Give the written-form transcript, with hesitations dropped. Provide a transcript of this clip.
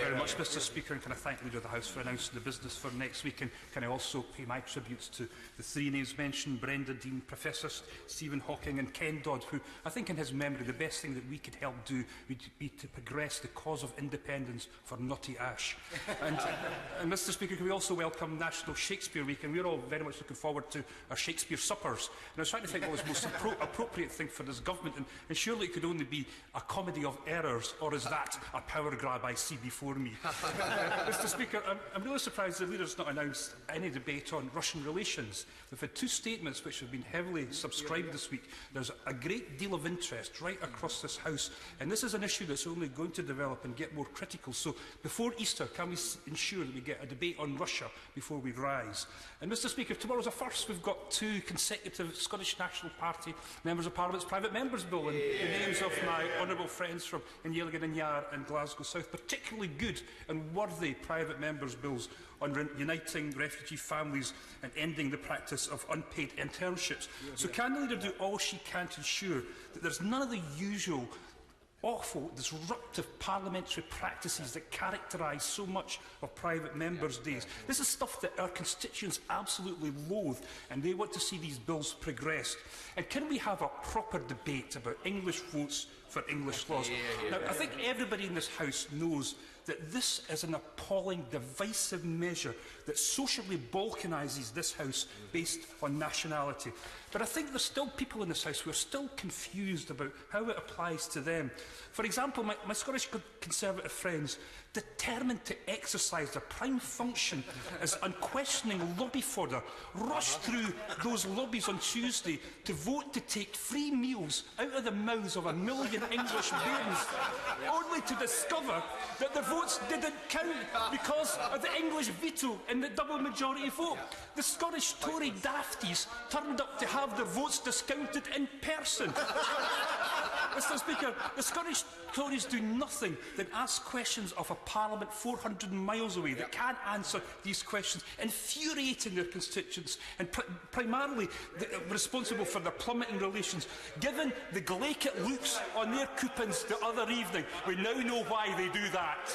very much, Mr Speaker, and can I thank the Leader of the House for announcing the business for next week, and can I also pay my tributes to the three names mentioned, Brenda Dean, Professor Stephen Hawking and Ken Dodd, who I think in his memory the best thing that we could help do would be to progress the cause of independence for Nutty Ash. And Mr Speaker, can we also welcome National Shakespeare Week, and we're all very much looking forward to our Shakespeare suppers. And I was trying to think what was the most appropriate thing for this government, and surely it could only be a comedy of errors, or is that a power grab I see before me? Mr Speaker, I'm really surprised the Leader's not announced any debate on Russian relations. We've had two statements which have been heavily subscribed this week. There's a great deal of interest right across this House, and this is an issue that's only going to develop and get more critical. So before Easter, can we ensure that we get a debate on Russia before we rise? And Mr Speaker, tomorrow's a first. We've got two consecutive Scottish National Party Members of Parliament's Private Members Bill, and the names of my honourable friends from Innielligan and Yar and Glasgow South, particularly good and worthy private members' bills on uniting refugee families and ending the practice of unpaid internships. So can the Leader do all she can to ensure that there's none of the usual awful, disruptive parliamentary practices that characterise so much of private members' days? This is stuff that our constituents absolutely loathe, and they want to see these bills progress. And can we have a proper debate about English votes for English laws? Now, I think everybody in this House knows that this is an appalling, divisive measure that socially balkanises this House based on nationality. But I think there's still people in this House who are still confused about how it applies to them. For example, my Scottish Conservative friends, determined to exercise their prime function as unquestioning lobby fodder, rushed through those lobbies on Tuesday to vote to take free meals out of the mouths of 1 million English bairns, only to discover that their votes didn't count because of the English veto and the double majority vote. The Scottish Tory dafties turned up to have their votes discounted in person. Mr Speaker, the Scottish Tories do nothing than ask questions of a Parliament 400 miles away that can't answer these questions, infuriating their constituents and primarily responsible for their plummeting relations. Given the glaikit looks on their coupons the other evening, we now know why they do that.